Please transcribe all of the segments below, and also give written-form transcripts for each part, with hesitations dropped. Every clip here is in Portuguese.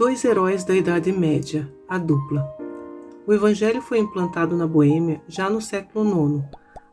Dois heróis da Idade Média, a dupla. O Evangelho foi implantado na Boêmia já no século IX.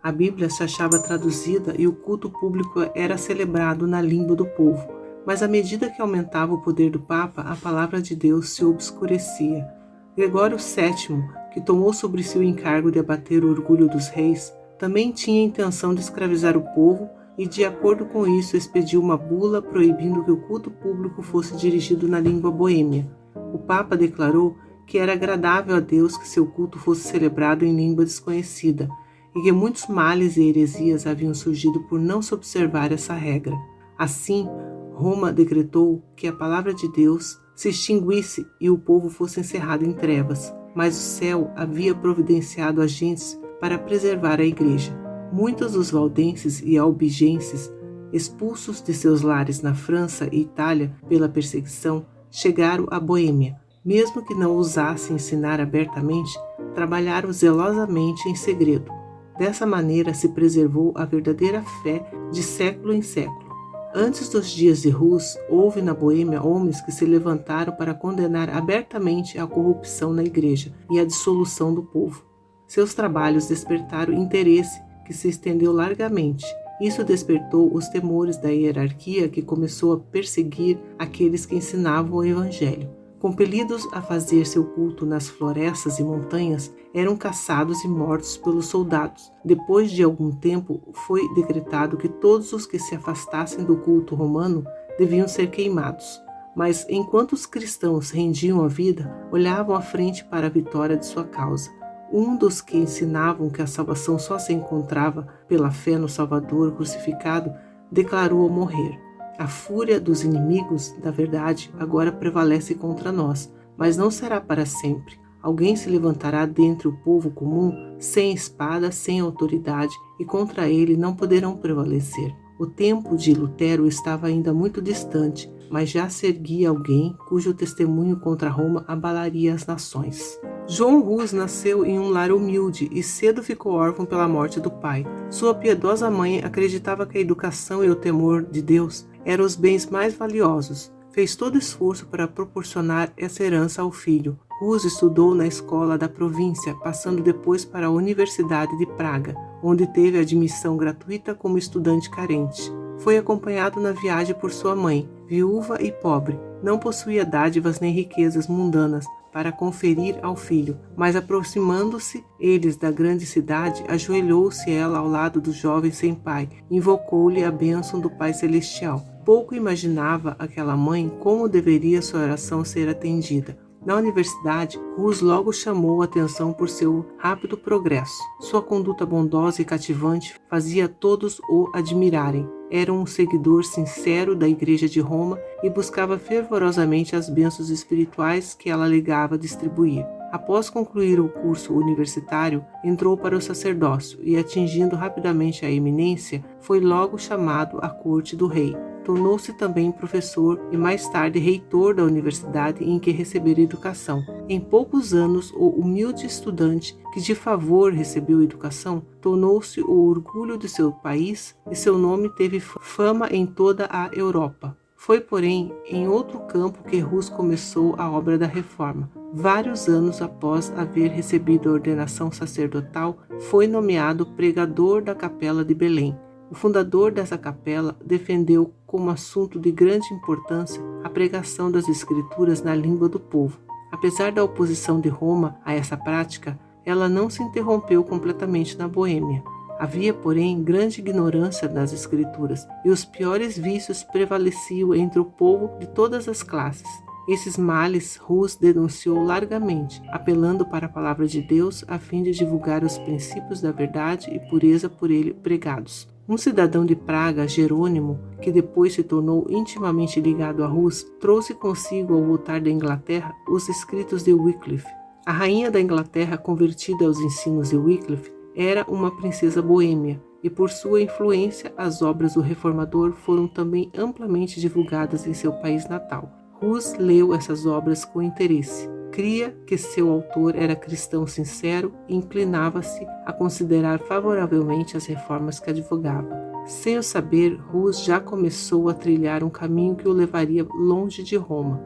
A Bíblia se achava traduzida e o culto público era celebrado na língua do povo, mas à medida que aumentava o poder do Papa, a palavra de Deus se obscurecia. Gregório VII, que tomou sobre si o encargo de abater o orgulho dos reis, também tinha a intenção de escravizar o povo e, de acordo com isso, expediu uma bula proibindo que o culto público fosse dirigido na língua boêmia. O Papa declarou que era agradável a Deus que seu culto fosse celebrado em língua desconhecida e que muitos males e heresias haviam surgido por não se observar essa regra. Assim, Roma decretou que a palavra de Deus se extinguisse e o povo fosse encerrado em trevas, mas o céu havia providenciado agentes para preservar a igreja. Muitos dos valdenses e albigenses, expulsos de seus lares na França e Itália pela perseguição, chegaram à Boêmia. Mesmo que não ousassem ensinar abertamente, trabalharam zelosamente em segredo. Dessa maneira se preservou a verdadeira fé de século em século. Antes dos dias de Hus, houve na Boêmia homens que se levantaram para condenar abertamente a corrupção na igreja e a dissolução do povo. Seus trabalhos despertaram interesse que se estendeu largamente. Isso despertou os temores da hierarquia que começou a perseguir aqueles que ensinavam o Evangelho. Compelidos a fazer seu culto nas florestas e montanhas, eram caçados e mortos pelos soldados. Depois de algum tempo, foi decretado que todos os que se afastassem do culto romano deviam ser queimados. Mas enquanto os cristãos rendiam a vida, olhavam à frente para a vitória de sua causa. Um dos que ensinavam que a salvação só se encontrava pela fé no Salvador crucificado, declarou ao morrer: "A fúria dos inimigos da verdade agora prevalece contra nós, mas não será para sempre. Alguém se levantará dentre o povo comum, sem espada, sem autoridade, e contra ele não poderão prevalecer." O tempo de Lutero estava ainda muito distante, mas já se erguia alguém cujo testemunho contra Roma abalaria as nações. João Hus nasceu em um lar humilde e cedo ficou órfão pela morte do pai. Sua piedosa mãe acreditava que a educação e o temor de Deus eram os bens mais valiosos. Fez todo esforço para proporcionar essa herança ao filho. Hus estudou na escola da província, passando depois para a Universidade de Praga, onde teve admissão gratuita como estudante carente. Foi acompanhado na viagem por sua mãe, viúva e pobre. Não possuía dádivas nem riquezas mundanas para conferir ao filho, mas aproximando-se eles da grande cidade, ajoelhou-se ela ao lado do jovem sem pai, invocou-lhe a bênção do Pai Celestial. Pouco imaginava aquela mãe como deveria sua oração ser atendida. Na universidade, Hus logo chamou a atenção por seu rápido progresso. Sua conduta bondosa e cativante fazia todos o admirarem. Era um seguidor sincero da Igreja de Roma e buscava fervorosamente as bênçãos espirituais que ela alegava distribuir. Após concluir o curso universitário, entrou para o sacerdócio e, atingindo rapidamente a eminência, foi logo chamado à corte do rei. Tornou-se também professor e mais tarde reitor da universidade em que recebera educação. Em poucos anos, o humilde estudante que de favor recebeu educação tornou-se o orgulho de seu país e seu nome teve fama em toda a Europa. Foi, porém, em outro campo que Hus começou a obra da reforma. Vários anos após haver recebido a ordenação sacerdotal, foi nomeado pregador da Capela de Belém. O fundador dessa capela defendeu como assunto de grande importância a pregação das Escrituras na língua do povo. Apesar da oposição de Roma a essa prática, ela não se interrompeu completamente na Boêmia. Havia, porém, grande ignorância das Escrituras e os piores vícios prevaleciam entre o povo de todas as classes. Esses males Hus denunciou largamente, apelando para a palavra de Deus a fim de divulgar os princípios da verdade e pureza por ele pregados. Um cidadão de Praga, Jerônimo, que depois se tornou intimamente ligado a Hus, trouxe consigo ao voltar da Inglaterra os escritos de Wycliffe. A rainha da Inglaterra, convertida aos ensinos de Wycliffe, era uma princesa boêmia, e por sua influência as obras do reformador foram também amplamente divulgadas em seu país natal. Hus leu essas obras com interesse. Cria que seu autor era cristão sincero e inclinava-se a considerar favoravelmente as reformas que advogava. Sem o saber, Hus já começou a trilhar um caminho que o levaria longe de Roma.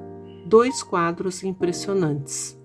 2 quadros impressionantes.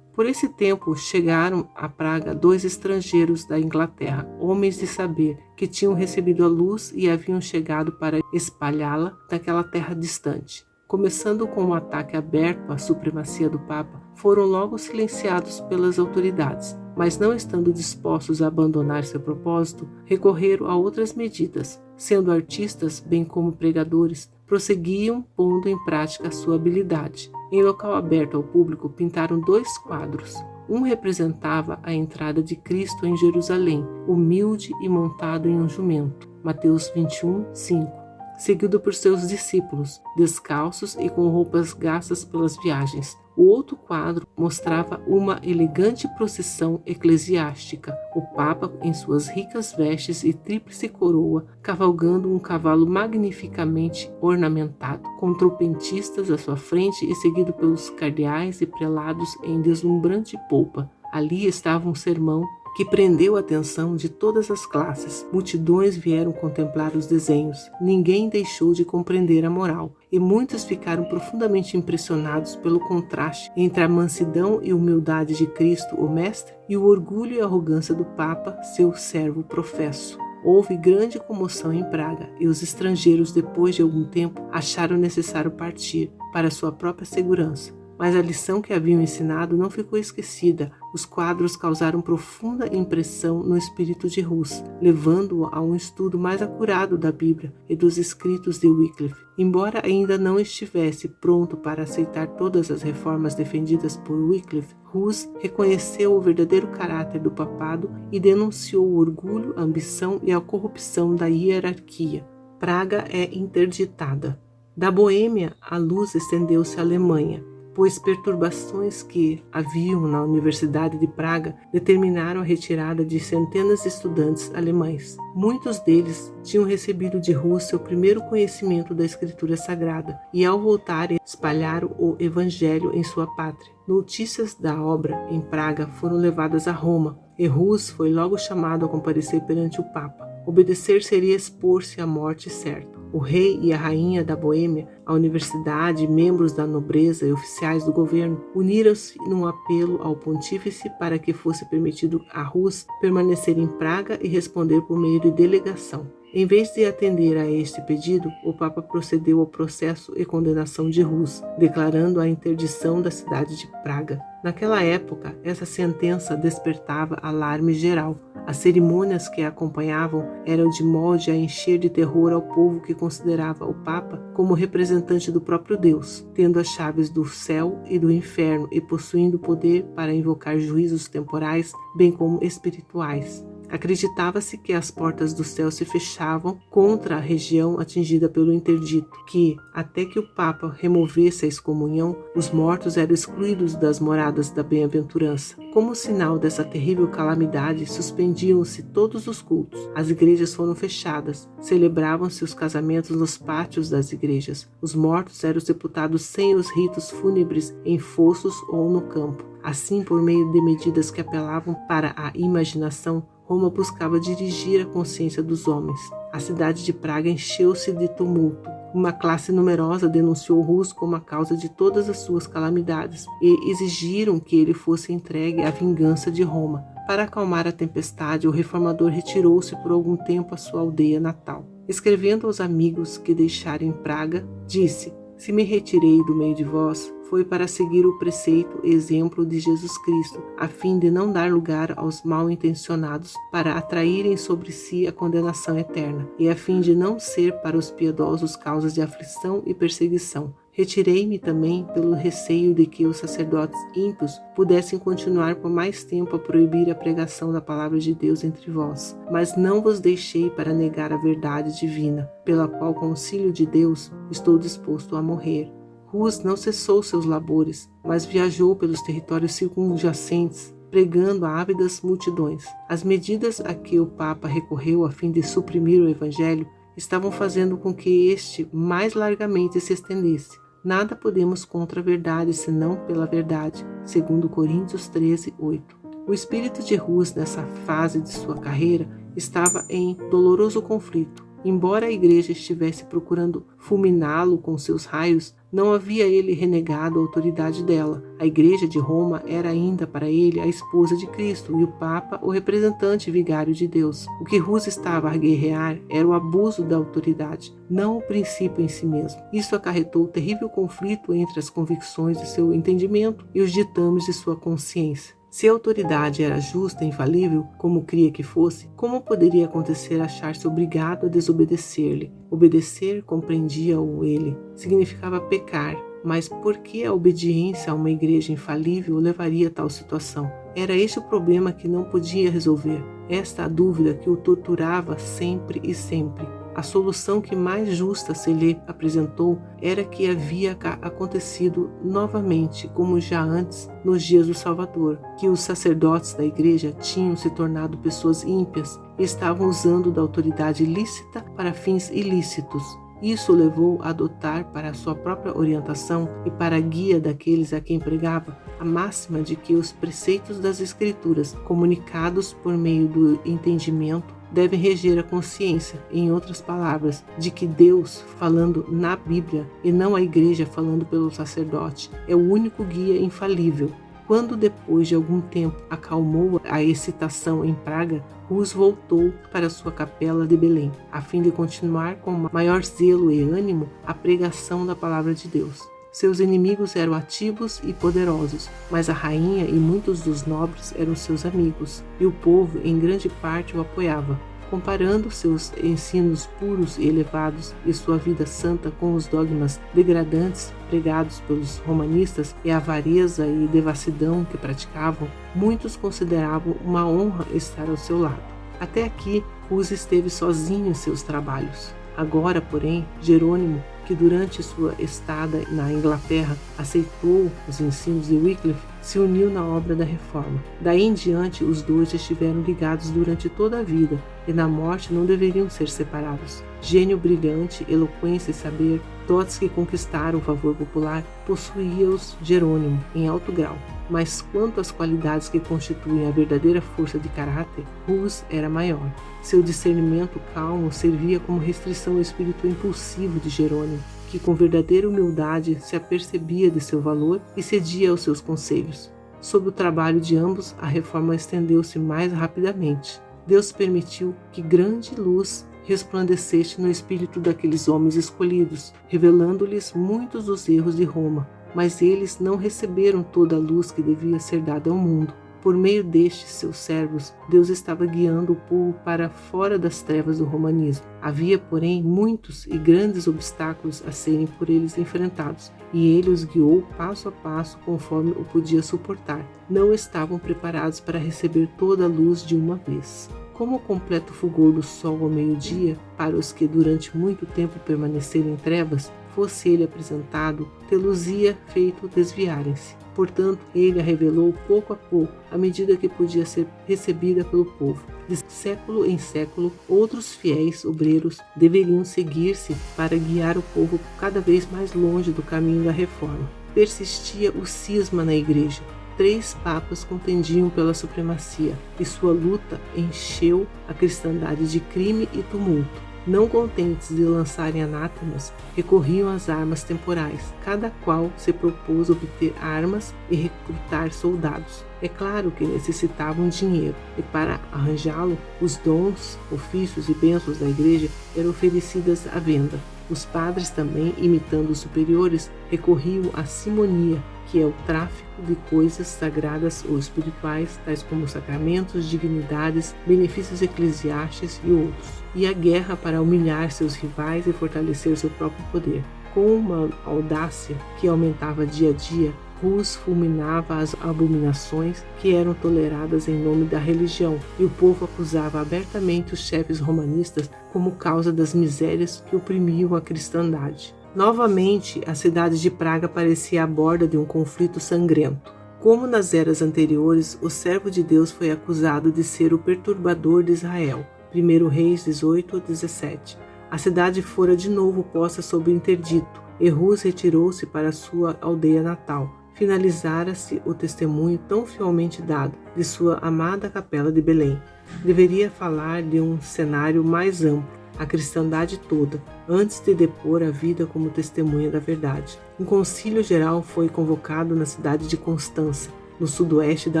Por esse tempo chegaram a Praga 2 estrangeiros da Inglaterra, homens de saber, que tinham recebido a luz e haviam chegado para espalhá-la naquela terra distante. Começando com um ataque aberto à supremacia do Papa, foram logo silenciados pelas autoridades, mas não estando dispostos a abandonar seu propósito, recorreram a outras medidas. Sendo artistas, bem como pregadores, prosseguiam pondo em prática a sua habilidade. Em local aberto ao público, pintaram 2 quadros. Um representava a entrada de Cristo em Jerusalém, humilde e montado em um jumento, Mateus 21, 5. Seguido por seus discípulos, descalços e com roupas gastas pelas viagens. O outro quadro mostrava uma elegante procissão eclesiástica, o Papa em suas ricas vestes e tríplice coroa, cavalgando um cavalo magnificamente ornamentado, com trompetistas à sua frente e seguido pelos cardeais e prelados em deslumbrante polpa. Ali estava um sermão que prendeu a atenção de todas as classes. Multidões vieram contemplar os desenhos. Ninguém deixou de compreender a moral, e muitos ficaram profundamente impressionados pelo contraste entre a mansidão e humildade de Cristo, o Mestre, e o orgulho e arrogância do Papa, seu servo professo. Houve grande comoção em Praga, e os estrangeiros, depois de algum tempo, acharam necessário partir para sua própria segurança. Mas a lição que haviam ensinado não ficou esquecida. Os quadros causaram profunda impressão no espírito de Hus, levando-o a um estudo mais acurado da Bíblia e dos escritos de Wycliffe. Embora ainda não estivesse pronto para aceitar todas as reformas defendidas por Wycliffe, Hus reconheceu o verdadeiro caráter do papado e denunciou o orgulho, a ambição e a corrupção da hierarquia. Praga é interditada. Da Boêmia, a luz estendeu-se à Alemanha, pois perturbações que haviam na Universidade de Praga determinaram a retirada de centenas de estudantes alemães. Muitos deles tinham recebido de Hus seu primeiro conhecimento da Escritura Sagrada e, ao voltarem, espalharam o Evangelho em sua pátria. Notícias da obra em Praga foram levadas a Roma, e Hus foi logo chamado a comparecer perante o Papa. Obedecer seria expor-se à morte certa. O rei e a rainha da Boêmia, a universidade, membros da nobreza e oficiais do governo uniram-se num apelo ao pontífice para que fosse permitido a Hus permanecer em Praga e responder por meio de delegação. Em vez de atender a este pedido, o Papa procedeu ao processo e condenação de Hus, declarando a interdição da cidade de Praga. Naquela época, essa sentença despertava alarme geral. As cerimônias que a acompanhavam eram de modo a encher de terror ao povo que considerava o Papa como representante do próprio Deus, tendo as chaves do céu e do inferno e possuindo poder para invocar juízos temporais, bem como espirituais. Acreditava-se que as portas do céu se fechavam contra a região atingida pelo interdito, que, até que o Papa removesse a excomunhão, os mortos eram excluídos das moradas da bem-aventurança. Como sinal dessa terrível calamidade, suspendiam-se todos os cultos, as igrejas foram fechadas, celebravam-se os casamentos nos pátios das igrejas, os mortos eram sepultados sem os ritos fúnebres em fossos ou no campo. Assim, por meio de medidas que apelavam para a imaginação, Roma buscava dirigir a consciência dos homens. A cidade de Praga encheu-se de tumulto. Uma classe numerosa denunciou Hus como a causa de todas as suas calamidades e exigiram que ele fosse entregue à vingança de Roma. Para acalmar a tempestade, o reformador retirou-se por algum tempo à sua aldeia natal. Escrevendo aos amigos que deixara em Praga, disse: "Se me retirei do meio de vós, foi para seguir o preceito e exemplo de Jesus Cristo, a fim de não dar lugar aos mal-intencionados para atraírem sobre si a condenação eterna, e a fim de não ser para os piedosos causas de aflição e perseguição. Retirei-me também pelo receio de que os sacerdotes ímpios pudessem continuar por mais tempo a proibir a pregação da palavra de Deus entre vós, mas não vos deixei para negar a verdade divina, pela qual, com o auxílio de Deus, estou disposto a morrer." Hus não cessou seus labores, mas viajou pelos territórios circunjacentes, pregando a ávidas multidões. As medidas a que o Papa recorreu a fim de suprimir o Evangelho estavam fazendo com que este mais largamente se estendesse. Nada podemos contra a verdade, senão pela verdade, segundo Coríntios 13, 8. O espírito de Hus, nessa fase de sua carreira, estava em doloroso conflito. Embora a igreja estivesse procurando fulminá-lo com seus raios, Não havia ele renegado a autoridade dela. A Igreja de Roma era ainda para ele a esposa de Cristo e o Papa o representante vigário de Deus. O que Rus estava a guerrear era o abuso da autoridade, não o princípio em si mesmo. Isso acarretou terrível conflito entre as convicções de seu entendimento e os ditames de sua consciência. Se a autoridade era justa e infalível, como cria que fosse, como poderia acontecer achar-se obrigado a desobedecer-lhe? Obedecer, compreendia-o ele, significava pecar, mas por que a obediência a uma igreja infalível levaria a tal situação? Era este o problema que não podia resolver, esta a dúvida que o torturava sempre e sempre. A solução que mais justa se lhe apresentou era que havia acontecido novamente, como já antes, nos dias do Salvador, que os sacerdotes da igreja tinham se tornado pessoas ímpias e estavam usando da autoridade lícita para fins ilícitos. Isso o levou a adotar para a sua própria orientação e para a guia daqueles a quem pregava a máxima de que os preceitos das Escrituras, comunicados por meio do entendimento, devem reger a consciência, em outras palavras, de que Deus, falando na Bíblia, e não a igreja falando pelo sacerdote, é o único guia infalível. Quando depois de algum tempo acalmou a excitação em Praga, Rus voltou para sua capela de Belém, a fim de continuar com maior zelo e ânimo a pregação da palavra de Deus. Seus inimigos eram ativos e poderosos, mas a rainha e muitos dos nobres eram seus amigos, e o povo em grande parte o apoiava. Comparando seus ensinos puros e elevados e sua vida santa com os dogmas degradantes pregados pelos romanistas e a avareza e devassidão que praticavam, muitos consideravam uma honra estar ao seu lado. Até aqui, Rus esteve sozinho em seus trabalhos. Agora, porém, Jerônimo, que durante sua estada na Inglaterra aceitou os ensinos de Wycliffe, se uniu na obra da reforma. Daí em diante, os dois estiveram ligados durante toda a vida e na morte não deveriam ser separados. Gênio brilhante, eloquência e saber, dotes que conquistaram o favor popular, possuía-os Jerônimo em alto grau. Mas quanto às qualidades que constituem a verdadeira força de caráter, Rus era maior. Seu discernimento calmo servia como restrição ao espírito impulsivo de Jerônimo, que com verdadeira humildade se apercebia de seu valor e cedia aos seus conselhos. Sob o trabalho de ambos, a reforma estendeu-se mais rapidamente. Deus permitiu que grande luz resplandecesse no espírito daqueles homens escolhidos, revelando-lhes muitos dos erros de Roma, mas eles não receberam toda a luz que devia ser dada ao mundo. Por meio destes seus servos, Deus estava guiando o povo para fora das trevas do romanismo. Havia, porém, muitos e grandes obstáculos a serem por eles enfrentados, e ele os guiou passo a passo conforme o podia suportar. Não estavam preparados para receber toda a luz de uma vez. Como o completo fulgor do sol ao meio-dia, para os que durante muito tempo permaneceram em trevas, fosse ele apresentado, te-los-ia feito desviarem-se. Portanto, ele a revelou pouco a pouco, à medida que podia ser recebida pelo povo. De século em século, outros fiéis obreiros deveriam seguir-se para guiar o povo cada vez mais longe do caminho da reforma. Persistia o cisma na igreja. 3 papas contendiam pela supremacia, e sua luta encheu a cristandade de crime e tumulto. Não contentes de lançarem anátemas, recorriam às armas temporais. Cada qual se propôs obter armas e recrutar soldados. É claro que necessitavam dinheiro, e para arranjá-lo, os dons, ofícios e bênçãos da igreja eram oferecidas à venda. Os padres também, imitando os superiores, recorriam à simonia, que é o tráfico de coisas sagradas ou espirituais, tais como sacramentos, dignidades, benefícios eclesiásticos e outros, e a guerra para humilhar seus rivais e fortalecer seu próprio poder. Com uma audácia que aumentava dia a dia, Rus fulminava as abominações que eram toleradas em nome da religião, e o povo acusava abertamente os chefes romanistas como causa das misérias que oprimiam a cristandade. Novamente, a cidade de Praga parecia à borda de um conflito sangrento. Como nas eras anteriores, o servo de Deus foi acusado de ser o perturbador de Israel. 1 Reis 18-17. A cidade fora de novo posta sob interdito, e Rus retirou-se para sua aldeia natal. Finalizara-se o testemunho tão fielmente dado de sua amada capela de Belém. Deveria falar de um cenário mais amplo, a cristandade toda, antes de depor a vida como testemunha da verdade. Um concílio geral foi convocado na cidade de Constança, no sudoeste da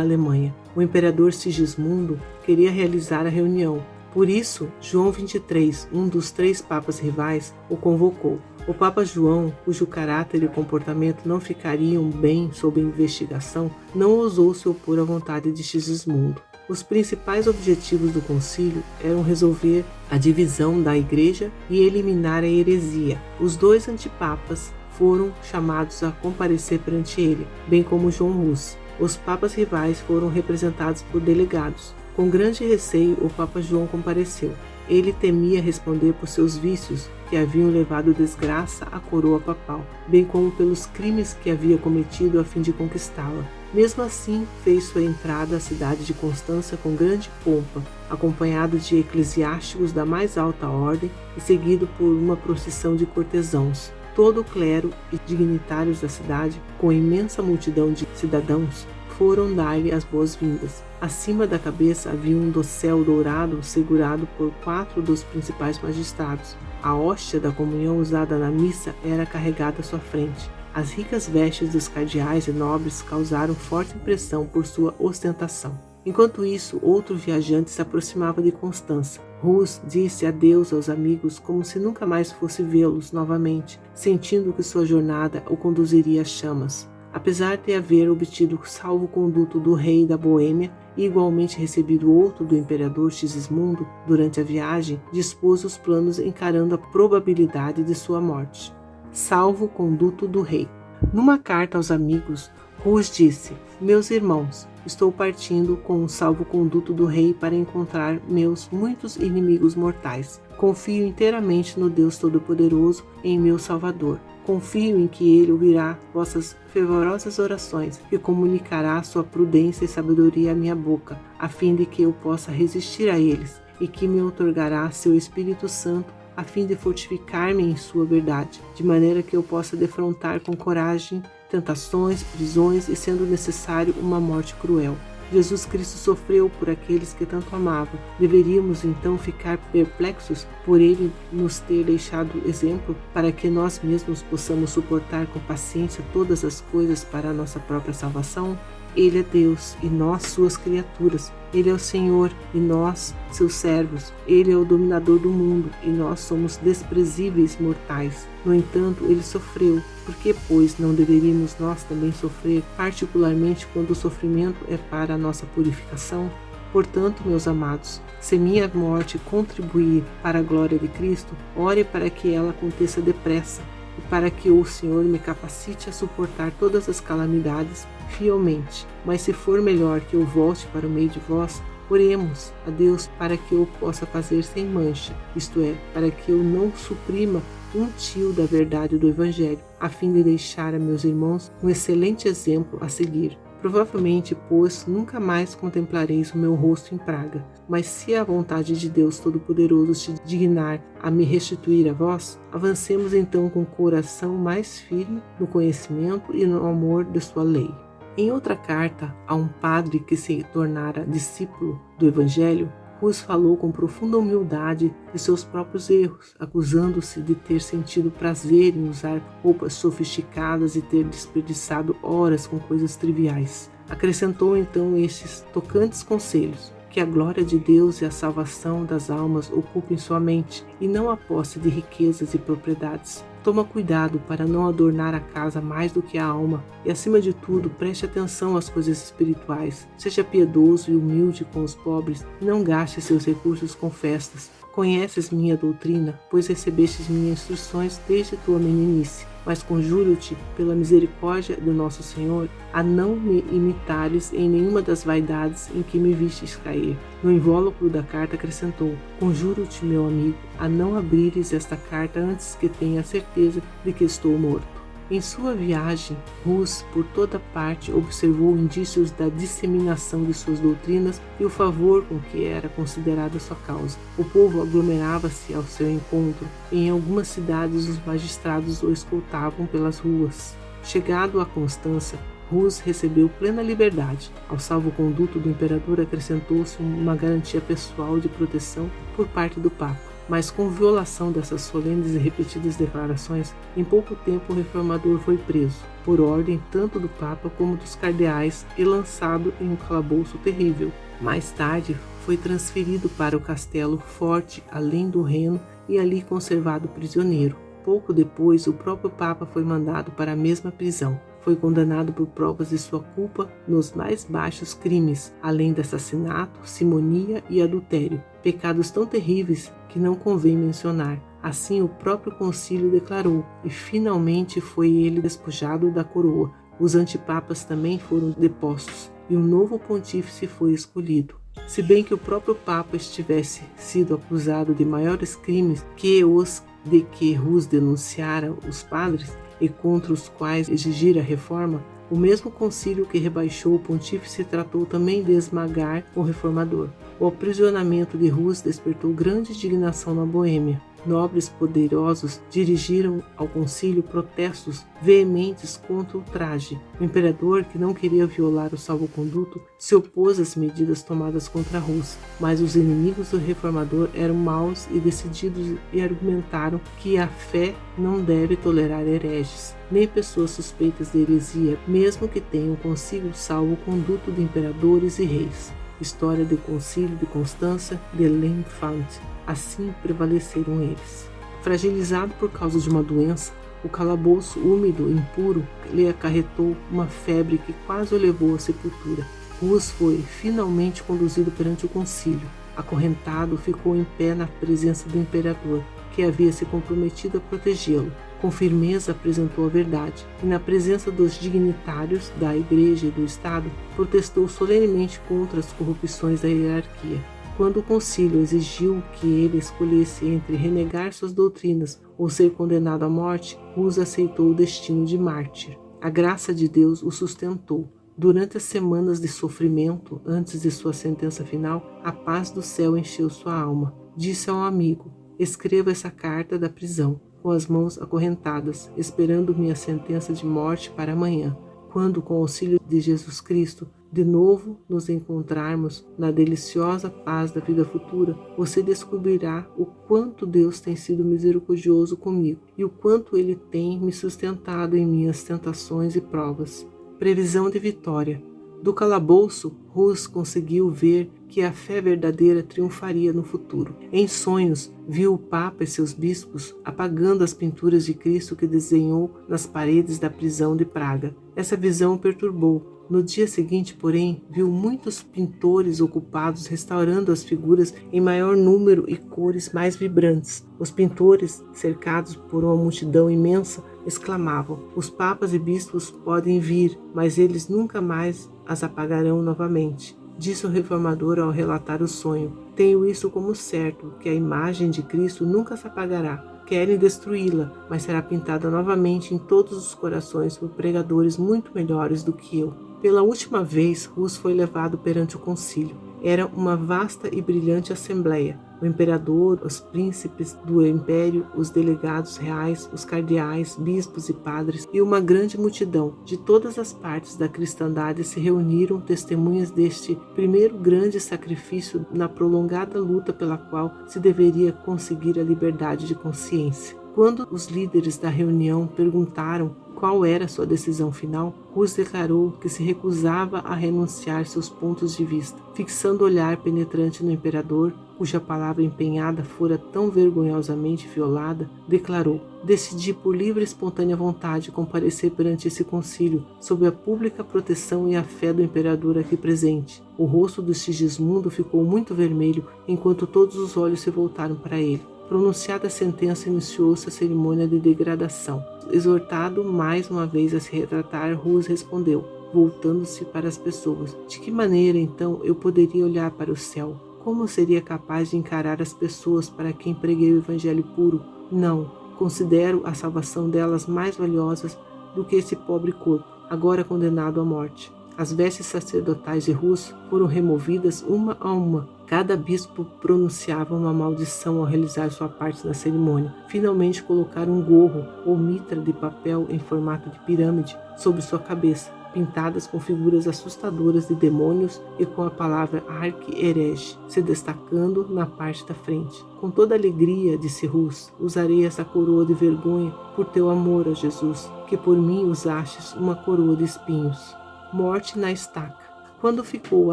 Alemanha. O imperador Sigismundo queria realizar a reunião. Por isso, João XXIII, um dos 3 papas rivais, o convocou. O Papa João, cujo caráter e comportamento não ficariam bem sob investigação, não ousou se opor à vontade de Sigismundo. Os principais objetivos do concílio eram resolver a divisão da Igreja e eliminar a heresia. Os 2 antipapas foram chamados a comparecer perante ele, bem como João Hus. Os papas rivais foram representados por delegados. Com grande receio, o Papa João compareceu. Ele temia responder por seus vícios, que haviam levado desgraça à coroa papal, bem como pelos crimes que havia cometido a fim de conquistá-la. Mesmo assim, fez sua entrada à cidade de Constança com grande pompa, acompanhado de eclesiásticos da mais alta ordem e seguido por uma procissão de cortesãos. Todo o clero e dignitários da cidade, com imensa multidão de cidadãos, foram dar-lhe as boas-vindas. Acima da cabeça havia um dossel dourado segurado por 4 dos principais magistrados. A hóstia da comunhão usada na missa era carregada à sua frente. As ricas vestes dos cardeais e nobres causaram forte impressão por sua ostentação. Enquanto isso, outro viajante se aproximava de Constança. Hus disse adeus aos amigos como se nunca mais fosse vê-los novamente, sentindo que sua jornada o conduziria às chamas. Apesar de haver obtido salvo-conduto do rei da Boêmia e igualmente recebido outro do imperador Sigismundo durante a viagem, dispôs os planos encarando a probabilidade de sua morte. Salvo-conduto do rei. Numa carta aos amigos, Hus disse: Meus irmãos, estou partindo com o salvo-conduto do rei para encontrar meus muitos inimigos mortais. Confio inteiramente no Deus Todo-Poderoso em meu Salvador. Confio em que Ele ouvirá vossas fervorosas orações e comunicará sua prudência e sabedoria à minha boca, a fim de que eu possa resistir a eles, e que me outorgará seu Espírito Santo, a fim de fortificar-me em sua verdade, de maneira que eu possa defrontar com coragem tentações, prisões e, sendo necessário, uma morte cruel. Jesus Cristo sofreu por aqueles que tanto amava. Deveríamos então ficar perplexos por Ele nos ter deixado exemplo para que nós mesmos possamos suportar com paciência todas as coisas para a nossa própria salvação? Ele é Deus e nós suas criaturas. Ele é o Senhor e nós seus servos. Ele é o dominador do mundo e nós somos desprezíveis mortais. No entanto, ele sofreu. Por que, pois, não deveríamos nós também sofrer, particularmente quando o sofrimento é para a nossa purificação? Portanto, meus amados, se minha morte contribuir para a glória de Cristo, ore para que ela aconteça depressa e para que o Senhor me capacite a suportar todas as calamidades fielmente. Mas se for melhor que eu volte para o meio de vós, oremos a Deus para que eu possa fazer sem mancha, isto é, para que eu não suprima um tio da verdade do Evangelho, a fim de deixar a meus irmãos um excelente exemplo a seguir. Provavelmente, pois, nunca mais contemplareis o meu rosto em praga, mas se a vontade de Deus Todo-Poderoso te dignar a me restituir a vós, avancemos então com o coração mais firme no conhecimento e no amor de sua lei. Em outra carta a um padre que se tornara discípulo do Evangelho, Hus falou com profunda humildade de seus próprios erros, acusando-se de ter sentido prazer em usar roupas sofisticadas e ter desperdiçado horas com coisas triviais. Acrescentou então estes tocantes conselhos: que a glória de Deus e a salvação das almas ocupem sua mente, e não a posse de riquezas e propriedades. Toma cuidado para não adornar a casa mais do que a alma, e acima de tudo, preste atenção às coisas espirituais. Seja piedoso e humilde com os pobres, e não gaste seus recursos com festas. Conheces minha doutrina, pois recebestes minhas instruções desde tua meninice. Mas conjuro-te, pela misericórdia do nosso Senhor, a não me imitares em nenhuma das vaidades em que me vistes cair. No invólucro da carta acrescentou: conjuro-te, meu amigo, a não abrires esta carta antes que tenha a certeza de que estou morto. Em sua viagem, Hus, por toda parte, observou indícios da disseminação de suas doutrinas e o favor com que era considerada sua causa. O povo aglomerava-se ao seu encontro. Em algumas cidades, os magistrados o escoltavam pelas ruas. Chegado a Constança, Hus recebeu plena liberdade. Ao salvo-conduto do imperador acrescentou-se uma garantia pessoal de proteção por parte do Papa. Mas com violação dessas solenes e repetidas declarações, em pouco tempo o reformador foi preso, por ordem tanto do Papa como dos cardeais, e lançado em um calabouço terrível. Mais tarde foi transferido para o castelo forte além do Reno e ali conservado prisioneiro. Pouco depois, o próprio Papa foi mandado para a mesma prisão. Foi condenado por provas de sua culpa nos mais baixos crimes, além de assassinato, simonia e adultério, pecados tão terríveis que não convém mencionar. Assim o próprio concílio declarou, e finalmente foi ele despojado da coroa. Os antipapas também foram depostos, e um novo pontífice foi escolhido. Se bem que o próprio Papa estivesse sido acusado de maiores crimes que os de que Hus denunciara os padres e contra os quais exigira reforma, o mesmo concílio que rebaixou o pontífice tratou também de esmagar o reformador. O aprisionamento de Hus despertou grande indignação na Boêmia. Nobres poderosos dirigiram ao concílio protestos veementes contra o ultraje. O imperador, que não queria violar o salvo-conduto, se opôs às medidas tomadas contra Hus, mas os inimigos do reformador eram maus e decididos e argumentaram que a fé não deve tolerar hereges, nem pessoas suspeitas de heresia, mesmo que tenham consigo o salvo-conduto de imperadores e reis. História do Concílio de Constança de l'Enfant. Assim prevaleceram eles. Fragilizado por causa de uma doença, o calabouço úmido e impuro lhe acarretou uma febre que quase o levou à sepultura. Hus foi finalmente conduzido perante o concílio. Acorrentado, ficou em pé na presença do imperador, que havia se comprometido a protegê-lo. Com firmeza apresentou a verdade, e na presença dos dignitários da Igreja e do Estado, protestou solenemente contra as corrupções da hierarquia. Quando o concílio exigiu que ele escolhesse entre renegar suas doutrinas ou ser condenado à morte, Hus aceitou o destino de mártir. A graça de Deus o sustentou. Durante as semanas de sofrimento, antes de sua sentença final, a paz do céu encheu sua alma. Disse ao amigo: escreva essa carta da prisão, com as mãos acorrentadas, esperando minha sentença de morte para amanhã. Quando, com o auxílio de Jesus Cristo, de novo nos encontrarmos na deliciosa paz da vida futura, você descobrirá o quanto Deus tem sido misericordioso comigo e o quanto Ele tem me sustentado em minhas tentações e provas. Previsão de vitória. Do calabouço, Hus conseguiu ver que a fé verdadeira triunfaria no futuro. Em sonhos, viu o Papa e seus bispos apagando as pinturas de Cristo que desenhou nas paredes da prisão de Praga. Essa visão o perturbou. No dia seguinte, porém, viu muitos pintores ocupados restaurando as figuras em maior número e cores mais vibrantes. Os pintores, cercados por uma multidão imensa, exclamavam: os papas e bispos podem vir, mas eles nunca mais as apagarão novamente. Disse o reformador ao relatar o sonho: tenho isso como certo, que a imagem de Cristo nunca se apagará. Querem destruí-la, mas será pintada novamente em todos os corações por pregadores muito melhores do que eu. Pela última vez, Hus foi levado perante o concílio. Era uma vasta e brilhante assembleia. O imperador, os príncipes do império, os delegados reais, os cardeais, bispos e padres e uma grande multidão de todas as partes da cristandade se reuniram testemunhas deste primeiro grande sacrifício na prolongada luta pela qual se deveria conseguir a liberdade de consciência. Quando os líderes da reunião perguntaram qual era sua decisão final, Hus declarou que se recusava a renunciar seus pontos de vista. Fixando o olhar penetrante no imperador, cuja palavra empenhada fora tão vergonhosamente violada, declarou: decidi por livre e espontânea vontade comparecer perante esse concílio, sob a pública proteção e a fé do imperador aqui presente. O rosto do Sigismundo ficou muito vermelho, enquanto todos os olhos se voltaram para ele. Pronunciada a sentença, iniciou-se a cerimônia de degradação. Exortado mais uma vez a se retratar, Hus respondeu, voltando-se para as pessoas: de que maneira, então, eu poderia olhar para o céu? Como seria capaz de encarar as pessoas para quem preguei o evangelho puro? Não, considero a salvação delas mais valiosas do que esse pobre corpo, agora condenado à morte. As vestes sacerdotais de Hus foram removidas uma a uma. Cada bispo pronunciava uma maldição ao realizar sua parte na cerimônia. Finalmente colocaram um gorro ou mitra de papel em formato de pirâmide sobre sua cabeça. pintadas com figuras assustadoras de demônios e com a palavra arqui-herege se destacando na parte da frente. Com toda alegria, disse Rus, usarei essa coroa de vergonha por teu amor a Jesus, que por mim usastes uma coroa de espinhos. Morte na estaca. Quando ficou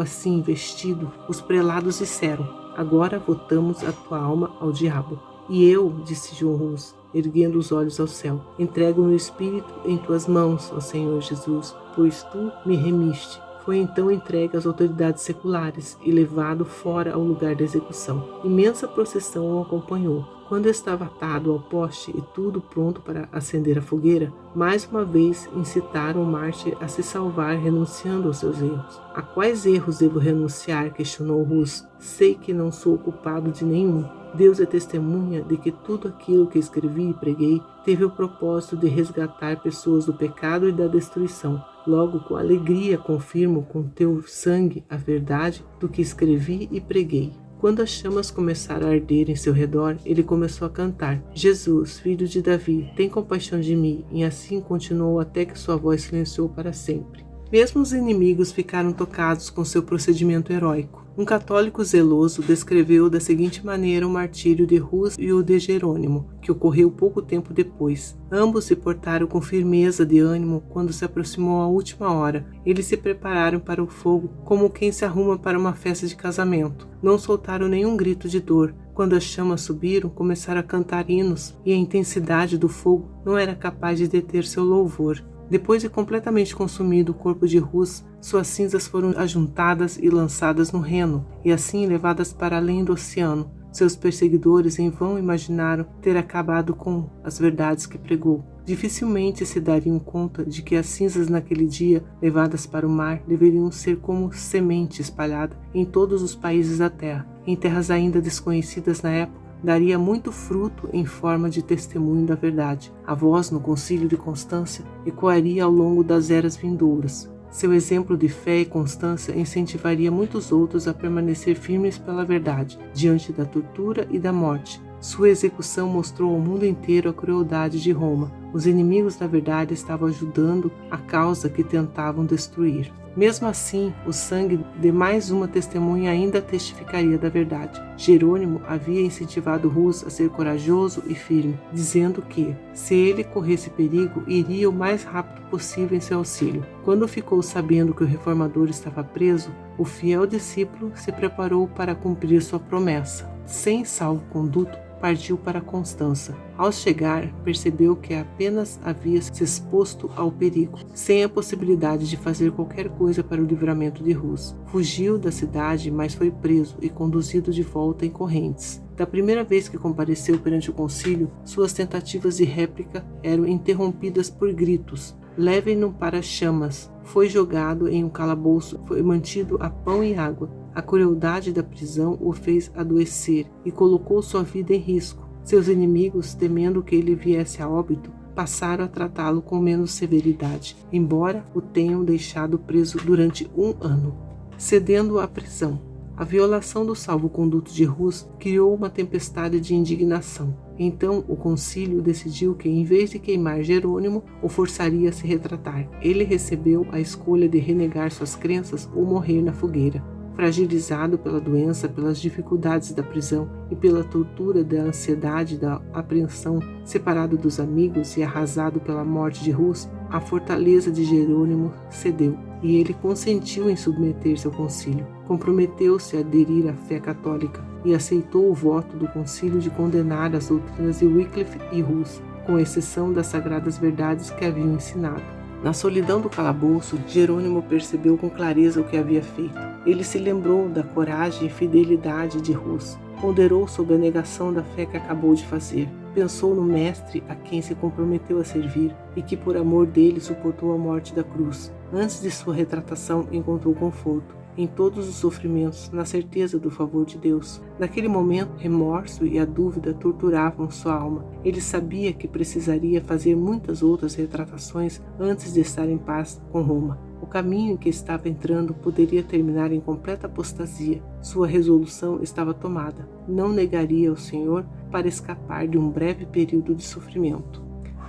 assim vestido, os prelados disseram: agora votamos a tua alma ao diabo. E eu, disse João Rus, erguendo os olhos ao céu, entrego meu espírito em tuas mãos, ó Senhor Jesus, pois tu me remiste. Foi então entregue às autoridades seculares e levado fora ao lugar da execução. Imensa procissão o acompanhou. Quando estava atado ao poste e tudo pronto para acender a fogueira, mais uma vez incitaram o mártir a se salvar renunciando aos seus erros. A quais erros devo renunciar? Questionou Rus. Sei que não sou culpado de nenhum. Deus é testemunha de que tudo aquilo que escrevi e preguei teve o propósito de resgatar pessoas do pecado e da destruição. Logo, com alegria, confirmo com teu sangue a verdade do que escrevi e preguei. Quando as chamas começaram a arder em seu redor, ele começou a cantar: Jesus, filho de Davi, tem compaixão de mim. E assim continuou até que sua voz silenciou para sempre. Mesmo os inimigos ficaram tocados com seu procedimento heróico. Um católico zeloso descreveu da seguinte maneira o martírio de Rus e o de Jerônimo, que ocorreu pouco tempo depois. Ambos se portaram com firmeza de ânimo quando se aproximou a última hora. Eles se prepararam para o fogo como quem se arruma para uma festa de casamento. Não soltaram nenhum grito de dor. Quando as chamas subiram, começaram a cantar hinos, e a intensidade do fogo não era capaz de deter seu louvor. Depois de completamente consumido o corpo de Rus, suas cinzas foram ajuntadas e lançadas no Reno, e assim levadas para além do oceano. Seus perseguidores em vão imaginaram ter acabado com as verdades que pregou. Dificilmente se dariam conta de que as cinzas naquele dia, levadas para o mar, deveriam ser como semente espalhada em todos os países da terra, em terras ainda desconhecidas na época. Daria muito fruto em forma de testemunho da verdade. A voz no concílio de Constância ecoaria ao longo das eras vindouras. Seu exemplo de fé e constância incentivaria muitos outros a permanecer firmes pela verdade, diante da tortura e da morte. Sua execução mostrou ao mundo inteiro a crueldade de Roma. Os inimigos da verdade estavam ajudando a causa que tentavam destruir. Mesmo assim, o sangue de mais uma testemunha ainda testificaria da verdade. Jerônimo havia incentivado Rus a ser corajoso e firme, dizendo que, se ele corresse perigo, iria o mais rápido possível em seu auxílio. Quando ficou sabendo que o reformador estava preso, o fiel discípulo se preparou para cumprir sua promessa. Sem salvo-conduto, partiu para Constança. Ao chegar, percebeu que apenas havia se exposto ao perigo, sem a possibilidade de fazer qualquer coisa para o livramento de Rus. Fugiu da cidade, mas foi preso e conduzido de volta em correntes. Da primeira vez que compareceu perante o concílio, suas tentativas de réplica eram interrompidas por gritos: levem-no para as chamas. Foi jogado em um calabouço, foi mantido a pão e água. A crueldade da prisão o fez adoecer e colocou sua vida em risco. Seus inimigos, temendo que ele viesse a óbito, passaram a tratá-lo com menos severidade, embora o tenham deixado preso durante 1 ano. Cedendo à prisão. A violação do salvo-conduto de Rus criou uma tempestade de indignação. Então o concílio decidiu que, em vez de queimar Jerônimo, o forçaria a se retratar. Ele recebeu a escolha de renegar suas crenças ou morrer na fogueira. Fragilizado pela doença, pelas dificuldades da prisão e pela tortura da ansiedade da apreensão, separado dos amigos e arrasado pela morte de Rus, a fortaleza de Jerônimo cedeu, e ele consentiu em submeter-se ao concílio. Comprometeu-se a aderir à fé católica e aceitou o voto do concílio de condenar as doutrinas de Wycliffe e Rus, com exceção das sagradas verdades que haviam ensinado. Na solidão do calabouço, Jerônimo percebeu com clareza o que havia feito. Ele se lembrou da coragem e fidelidade de Rus. Ponderou sobre a negação da fé que acabou de fazer. Pensou no mestre a quem se comprometeu a servir e que por amor dele suportou a morte da cruz. Antes de sua retratação, encontrou conforto em todos os sofrimentos, na certeza do favor de Deus. Naquele momento, remorso e a dúvida torturavam sua alma. Ele sabia que precisaria fazer muitas outras retratações antes de estar em paz com Roma. O caminho em que estava entrando poderia terminar em completa apostasia. Sua resolução estava tomada. Não negaria ao Senhor para escapar de um breve período de sofrimento.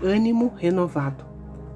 Ânimo renovado.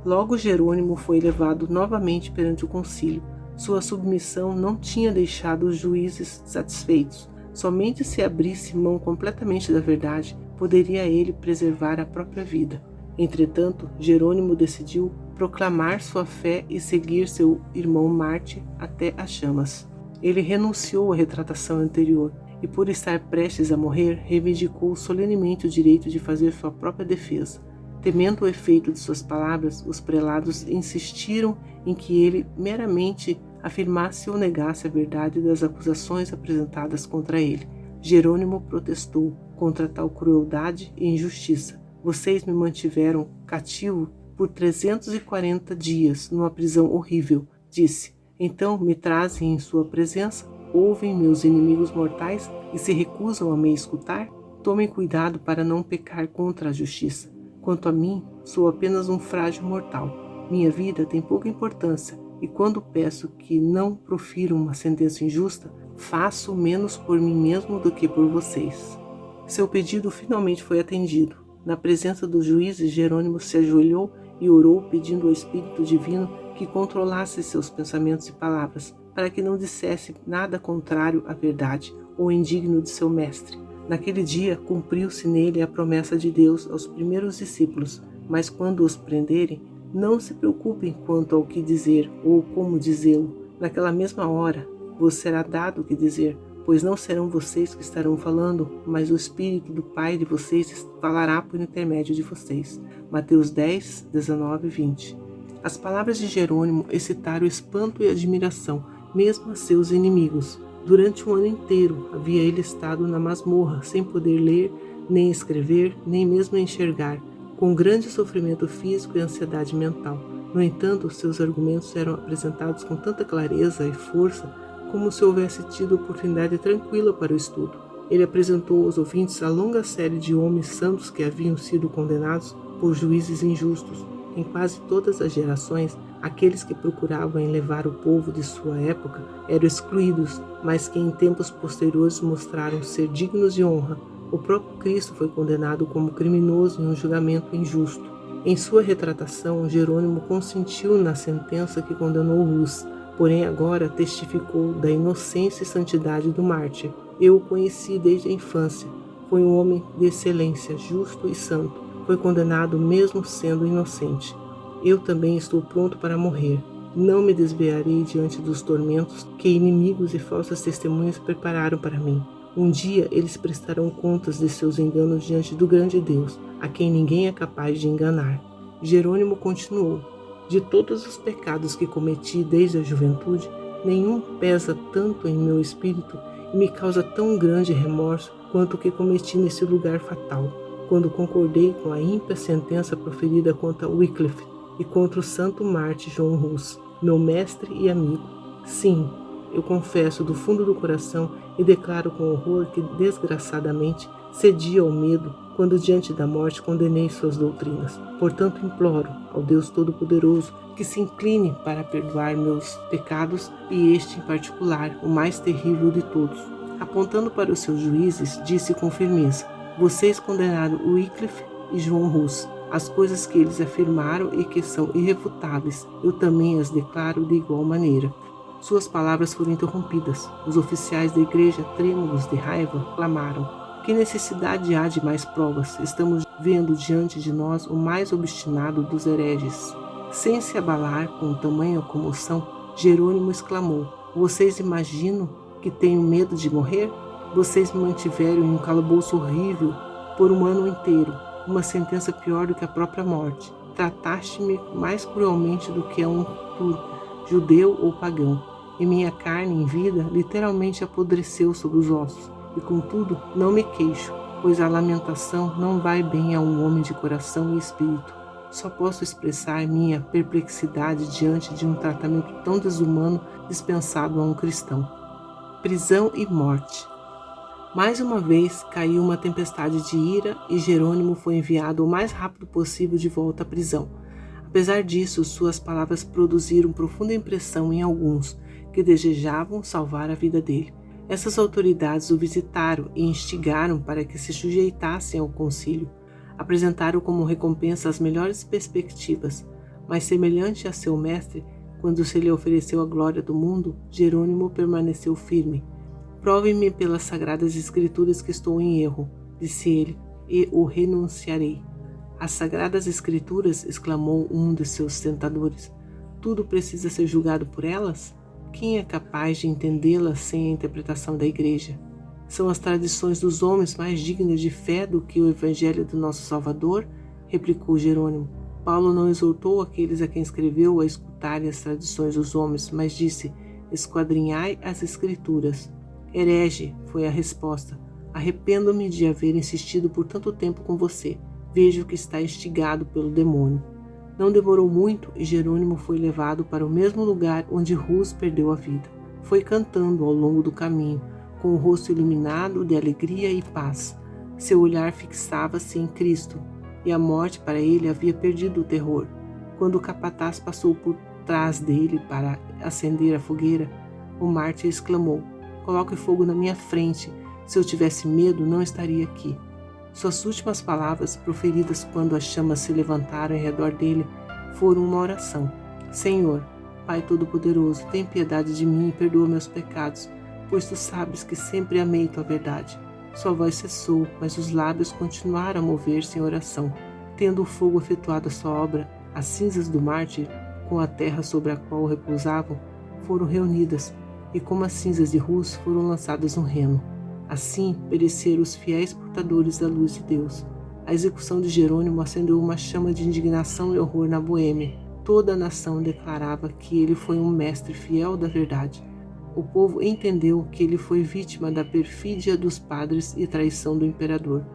Logo Jerônimo foi levado novamente perante o concílio. Sua submissão não tinha deixado os juízes satisfeitos. Somente se abrisse mão completamente da verdade, poderia ele preservar a própria vida. Entretanto, Jerônimo decidiu proclamar sua fé e seguir seu irmão Marte até as chamas. Ele renunciou à retratação anterior e, por estar prestes a morrer, reivindicou solenemente o direito de fazer sua própria defesa. Temendo o efeito de suas palavras, os prelados insistiram em que ele meramente afirmasse ou negasse a verdade das acusações apresentadas contra ele. Jerônimo protestou contra tal crueldade e injustiça. Vocês me mantiveram cativo por 340 dias numa prisão horrível, disse. Então me trazem em sua presença, ouvem meus inimigos mortais e se recusam a me escutar? Tomem cuidado para não pecar contra a justiça. Quanto a mim, sou apenas um frágil mortal. Minha vida tem pouca importância e quando peço que não profiram uma sentença injusta, faço menos por mim mesmo do que por vocês. Seu pedido finalmente foi atendido. Na presença dos juízes, Jerônimo se ajoelhou e orou pedindo ao Espírito Divino que controlasse seus pensamentos e palavras, para que não dissesse nada contrário à verdade ou indigno de seu mestre. Naquele dia, cumpriu-se nele a promessa de Deus aos primeiros discípulos, mas quando os prenderem, não se preocupem quanto ao que dizer ou como dizê-lo. Naquela mesma hora, vos será dado o que dizer, pois não serão vocês que estarão falando, mas o Espírito do Pai de vocês falará por intermédio de vocês. Mateus 10, 19 e 20. As palavras de Jerônimo excitaram espanto e admiração, mesmo a seus inimigos. Durante um ano inteiro havia ele estado na masmorra, sem poder ler, nem escrever, nem mesmo enxergar, com grande sofrimento físico e ansiedade mental. No entanto, seus argumentos eram apresentados com tanta clareza e força, como se houvesse tido oportunidade tranquila para o estudo. Ele apresentou aos ouvintes a longa série de homens santos que haviam sido condenados por juízes injustos. Em quase todas as gerações, aqueles que procuravam elevar o povo de sua época eram excluídos, mas que em tempos posteriores mostraram ser dignos de honra. O próprio Cristo foi condenado como criminoso em um julgamento injusto. Em sua retratação, Jerônimo consentiu na sentença que condenou Rus, porém agora testificou da inocência e santidade do mártir. Eu o conheci desde a infância. Foi um homem de excelência, justo e santo. Foi condenado mesmo sendo inocente. Eu também estou pronto para morrer. Não me desviarei diante dos tormentos que inimigos e falsas testemunhas prepararam para mim. Um dia eles prestarão contas de seus enganos diante do grande Deus, a quem ninguém é capaz de enganar. Jerônimo continuou. De todos os pecados que cometi desde a juventude, nenhum pesa tanto em meu espírito e me causa tão grande remorso quanto o que cometi nesse lugar fatal, quando concordei com a ímpia sentença proferida contra Wycliffe e contra o santo mártir João Hus, meu mestre e amigo. Sim, eu confesso do fundo do coração e declaro com horror que, desgraçadamente, cedi ao medo quando diante da morte condenei suas doutrinas. Portanto, imploro ao Deus Todo-Poderoso que se incline para perdoar meus pecados e este em particular, o mais terrível de todos. Apontando para os seus juízes, disse com firmeza: vocês condenaram Wycliffe e João Hus. As coisas que eles afirmaram e que são irrefutáveis, eu também as declaro de igual maneira. Suas palavras foram interrompidas. Os oficiais da igreja, trêmulos de raiva, clamaram: que necessidade há de mais provas? Estamos vendo diante de nós o mais obstinado dos hereges. Sem se abalar com tamanha comoção, Jerônimo exclamou: vocês imaginam que tenho medo de morrer? Vocês me mantiveram em um calabouço horrível por um ano inteiro, uma sentença pior do que a própria morte. Trataste-me mais cruelmente do que a um turco, judeu ou pagão, e minha carne em vida literalmente apodreceu sob os ossos. E contudo, não me queixo, pois a lamentação não vai bem a um homem de coração e espírito. Só posso expressar minha perplexidade diante de um tratamento tão desumano dispensado a um cristão. Prisão e morte. Mais uma vez caiu uma tempestade de ira e Jerônimo foi enviado o mais rápido possível de volta à prisão. Apesar disso, suas palavras produziram profunda impressão em alguns que desejavam salvar a vida dele. Essas autoridades o visitaram e instigaram para que se sujeitassem ao concílio. Apresentaram como recompensa as melhores perspectivas, Mas semelhante a seu mestre, quando se lhe ofereceu a glória do mundo, Jerônimo permaneceu firme. Prove-me pelas sagradas escrituras que estou em erro, disse ele, e o renunciarei. As sagradas escrituras, exclamou um de seus tentadores. Tudo precisa ser julgado por elas? Quem é capaz de entendê-las sem a interpretação da Igreja? São as tradições dos homens mais dignas de fé do que o Evangelho do nosso Salvador? Replicou Jerônimo. Paulo não exortou aqueles a quem escreveu a escutarem as tradições dos homens, mas disse, esquadrinhai as Escrituras. Herege, foi a resposta. Arrependo-me de haver insistido por tanto tempo com você. Vejo que está instigado pelo demônio. Não demorou muito e Jerônimo foi levado para o mesmo lugar onde Rus perdeu a vida. Foi cantando ao longo do caminho, com o rosto iluminado de alegria e paz. Seu olhar fixava-se em Cristo, e a morte para ele havia perdido o terror. Quando o capataz passou por trás dele para acender a fogueira, o mártir exclamou, coloque fogo na minha frente, se eu tivesse medo não estaria aqui. Suas últimas palavras, proferidas quando as chamas se levantaram em redor dele, foram uma oração. Senhor, Pai Todo-Poderoso, tem piedade de mim e perdoa meus pecados, pois tu sabes que sempre amei tua verdade. Sua voz cessou, mas os lábios continuaram a mover-se em oração. Tendo o fogo efetuado a sua obra, as cinzas do mártir, com a terra sobre a qual repousavam, foram reunidas, e como as cinzas de Rus foram lançadas no reno. Assim pereceram os fiéis portadores da luz de Deus. A execução de Jerônimo acendeu uma chama de indignação e horror na Boêmia. Toda a nação declarava que ele foi um mestre fiel da verdade. O povo entendeu que ele foi vítima da perfídia dos padres e traição do imperador.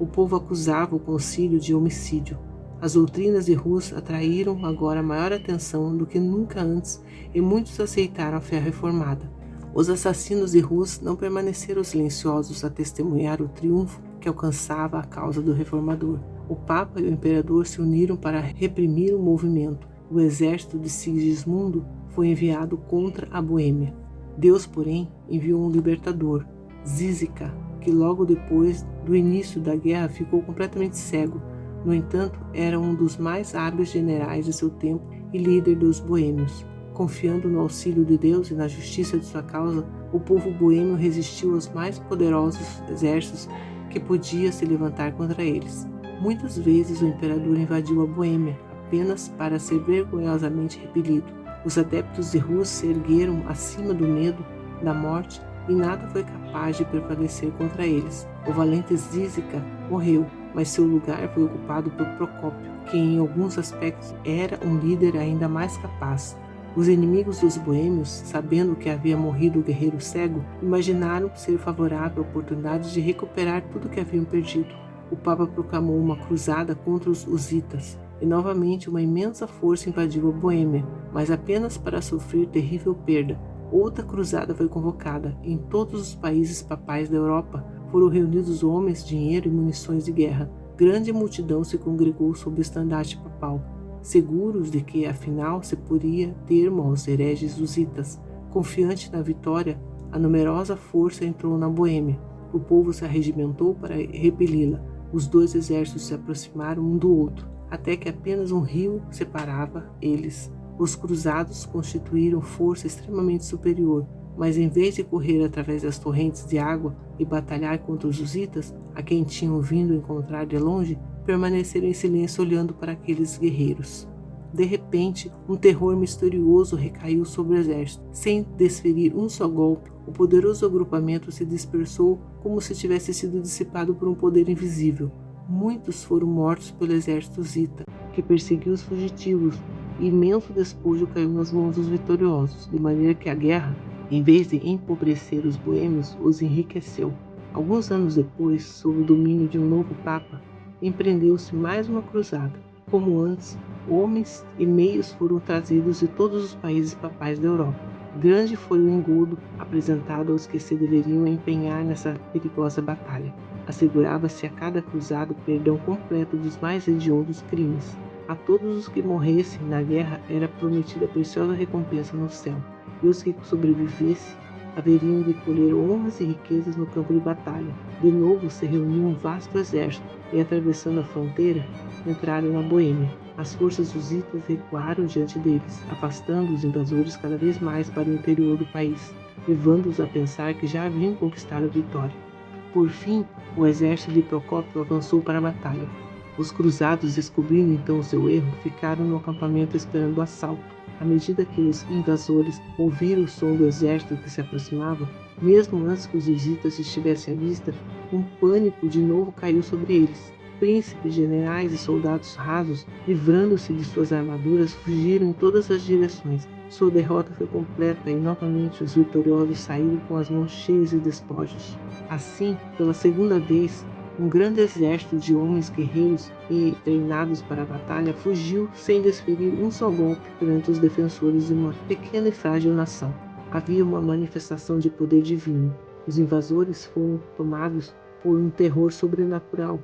O povo acusava o concílio de homicídio. As doutrinas de Rus atraíram agora maior atenção do que nunca antes e muitos aceitaram a fé reformada. Os assassinos de Rus não permaneceram silenciosos a testemunhar o triunfo que alcançava a causa do reformador. O Papa e o Imperador se uniram para reprimir o movimento. O exército de Sigismundo foi enviado contra a Boêmia. Deus, porém, enviou um libertador, Zízica, que logo depois do início da guerra ficou completamente cego. No entanto, era um dos mais hábeis generais de seu tempo e líder dos boêmios. Confiando no auxílio de Deus e na justiça de sua causa, o povo boêmio resistiu aos mais poderosos exércitos que podia se levantar contra eles. Muitas vezes o imperador invadiu a Boêmia, apenas para ser vergonhosamente repelido. Os adeptos de Rus se ergueram acima do medo, da morte, e nada foi capaz de prevalecer contra eles. O valente Zízica morreu, mas seu lugar foi ocupado por Procópio, que em alguns aspectos era um líder ainda mais capaz. Os inimigos dos boêmios, sabendo que havia morrido o guerreiro cego, imaginaram ser favorável a oportunidade de recuperar tudo que haviam perdido. O Papa proclamou uma cruzada contra os husitas, e novamente uma imensa força invadiu a Boêmia, mas apenas para sofrer terrível perda. Outra cruzada foi convocada, e em todos os países papais da Europa foram reunidos homens, dinheiro e munições de guerra. Grande multidão se congregou sob o estandarte papal, seguros de que, afinal, se poria termo aos hereges husitas. Confiante na vitória, a numerosa força entrou na Boêmia. O povo se arregimentou para repeli-la. Os dois exércitos se aproximaram um do outro, até que apenas um rio separava eles. Os cruzados constituíram força extremamente superior, mas em vez de correr através das torrentes de água e batalhar contra os husitas, a quem tinham vindo encontrar de longe, permaneceram em silêncio olhando para aqueles guerreiros. De repente, um terror misterioso recaiu sobre o exército. Sem desferir um só golpe, o poderoso agrupamento se dispersou como se tivesse sido dissipado por um poder invisível. Muitos foram mortos pelo exército husita, que perseguiu os fugitivos, e imenso despojo caiu nas mãos dos vitoriosos, de maneira que a guerra, em vez de empobrecer os boêmios, os enriqueceu. Alguns anos depois, sob o domínio de um novo papa, empreendeu-se mais uma cruzada. Como antes, homens e meios foram trazidos de todos os países papais da Europa. Grande foi o engodo apresentado aos que se deveriam empenhar nessa perigosa batalha. Assegurava-se a cada cruzado o perdão completo dos mais hediondos crimes. A todos os que morressem na guerra era prometida preciosa recompensa no céu, e os que sobrevivessem haveriam de colher honras e riquezas no campo de batalha. de novo se reuniu um vasto exército e, atravessando a fronteira, entraram na Boêmia. As forças hussitas recuaram diante deles, afastando os invasores cada vez mais para o interior do país, levando-os a pensar que já haviam conquistado a vitória. Por fim, o exército de Procópio avançou para a batalha. Os cruzados, descobrindo então o seu erro, ficaram no acampamento esperando o assalto. À medida que os invasores ouviram o som do exército que se aproximava, mesmo antes que os hussitas estivessem à vista, um pânico de novo caiu sobre eles. Príncipes, generais e soldados rasos, livrando-se de suas armaduras, fugiram em todas as direções. Sua derrota foi completa e novamente os vitoriosos saíram com as mãos cheias de despojos. Assim, pela segunda vez, um grande exército de homens guerreiros e treinados para a batalha fugiu sem desferir um só golpe perante os defensores de uma pequena e frágil nação. Havia uma manifestação de poder divino. Os invasores foram tomados por um terror sobrenatural.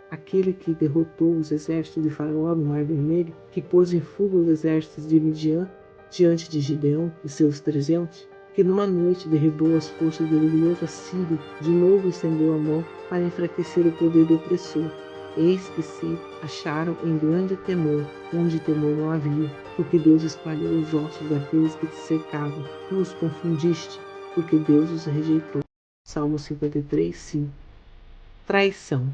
Aquele que derrotou os exércitos de Faraó no Mar Vermelho, que pôs em fuga os exércitos de Midian diante de Gideão e seus 300, que numa noite derribou as forças do orgulhoso Assírio, de novo estendeu a mão para enfraquecer o poder do opressor. Eis que se acharam em grande temor, onde temor não havia, porque Deus espalhou os ossos daqueles que te cercavam. Tu os confundiste, porque Deus os rejeitou. Salmo 53, 5. Traição.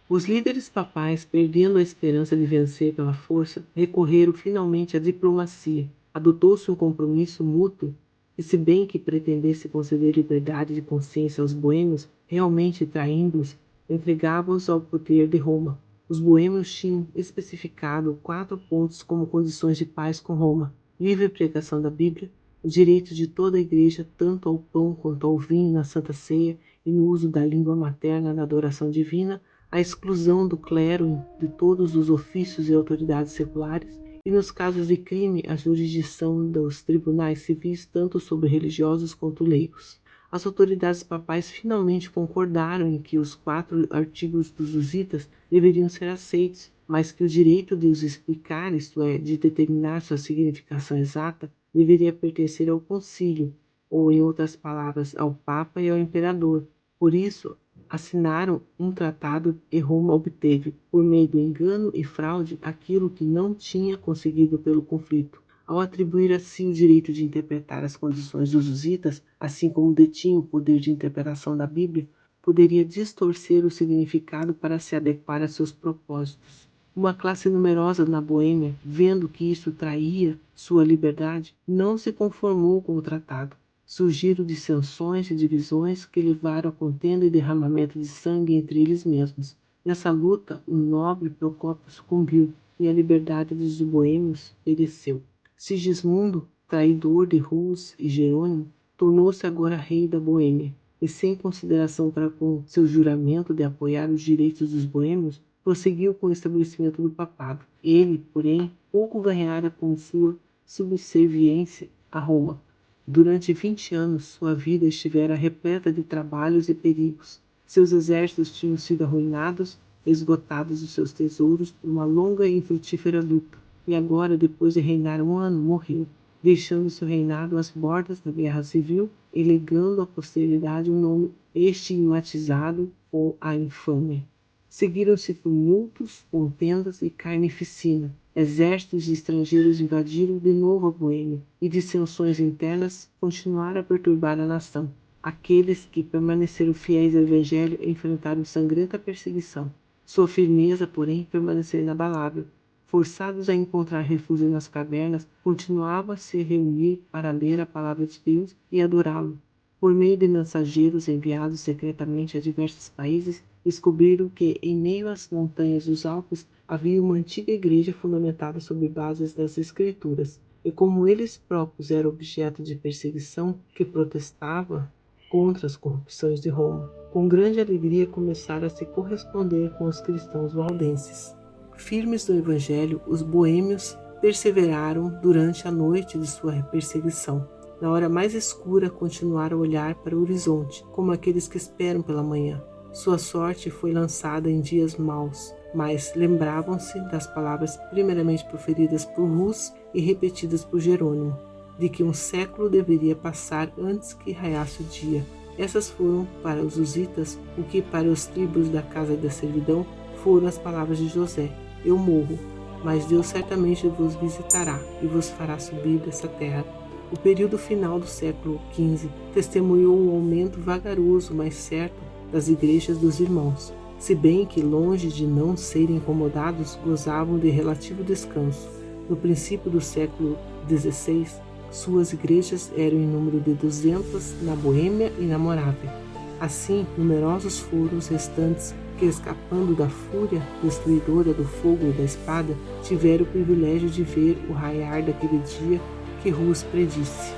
Os líderes papais, perdendo a esperança de vencer pela força, recorreram finalmente à diplomacia. Adotou-se um compromisso mútuo e, se bem que pretendesse conceder liberdade de consciência aos boêmios, realmente traindo-os, entregava-os ao poder de Roma. Os boêmios tinham especificado 4 pontos como condições de paz com Roma: livre pregação da Bíblia, o direito de toda a igreja tanto ao pão quanto ao vinho na Santa Ceia e no uso da língua materna na adoração divina, a exclusão do clero de todos os ofícios e autoridades seculares, e nos casos de crime a jurisdição dos tribunais civis tanto sobre religiosos quanto leigos. As autoridades papais finalmente concordaram em que os 4 artigos dos hussitas deveriam ser aceitos, mas que o direito de os explicar, isto é, de determinar sua significação exata, deveria pertencer ao concílio, ou em outras palavras, ao Papa e ao Imperador. Por isso, assinaram um tratado e Roma obteve, por meio do engano e fraude, aquilo que não tinha conseguido pelo conflito. Ao atribuir a si o direito de interpretar as condições dos hussitas, assim como detinha o poder de interpretação da Bíblia, poderia distorcer o significado para se adequar a seus propósitos. Uma classe numerosa na Boêmia, vendo que isso traía sua liberdade, não se conformou com o tratado. Surgiram dissensões e divisões que levaram a contenda e derramamento de sangue entre eles mesmos. Nessa luta, o nobre Procópio sucumbiu e a liberdade dos boêmios pereceu. Sigismundo, traidor de Rus e Jerônimo, tornou-se agora rei da Boêmia e, sem consideração para com seu juramento de apoiar os direitos dos boêmios, prosseguiu com o estabelecimento do papado. Ele, porém, pouco ganhara com sua subserviência a Roma. Durante 20 anos, sua vida estivera repleta de trabalhos e perigos. Seus exércitos tinham sido arruinados, esgotados os seus tesouros por uma longa e infrutífera luta. E agora, depois de reinar 1 ano, morreu, deixando seu reinado às bordas da guerra civil e legando à posteridade um nome estigmatizado com a infâmia. Seguiram-se tumultos, contendas e carnificina. Exércitos de estrangeiros invadiram de novo a Boêmia, e dissensões internas continuaram a perturbar a nação. Aqueles que permaneceram fiéis ao Evangelho enfrentaram sangrenta perseguição. Sua firmeza, porém, permaneceu inabalável. Forçados a encontrar refúgio nas cavernas, continuavam a se reunir para ler a palavra de Deus e adorá-lo. Por meio de mensageiros enviados secretamente a diversos países, descobriram que, em meio às montanhas dos Alpes, havia uma antiga igreja fundamentada sobre bases das Escrituras, e como eles próprios eram objeto de perseguição, que protestava contra as corrupções de Roma, com grande alegria começaram a se corresponder com os cristãos valdenses. Firmes no Evangelho, os boêmios perseveraram durante a noite de sua perseguição. Na hora mais escura, continuaram a olhar para o horizonte, como aqueles que esperam pela manhã. Sua sorte foi lançada em dias maus, mas lembravam-se das palavras primeiramente proferidas por Rus e repetidas por Jerônimo, de que um século deveria passar antes que raiasse o dia. Essas foram para os husitas o que para os tribos da casa da servidão foram as palavras de José: eu morro, mas Deus certamente vos visitará e vos fará subir dessa terra. O período final do século XV testemunhou um aumento vagaroso, mas certo, das igrejas dos irmãos, se bem que, longe de não serem incomodados, gozavam de relativo descanso. No princípio do século XVI, suas igrejas eram em número de 200 na Boêmia e na Morávia. Assim, numerosos foram os restantes que, escapando da fúria destruidora do fogo e da espada, tiveram o privilégio de ver o raiar daquele dia que Rus predisse.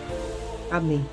Amém.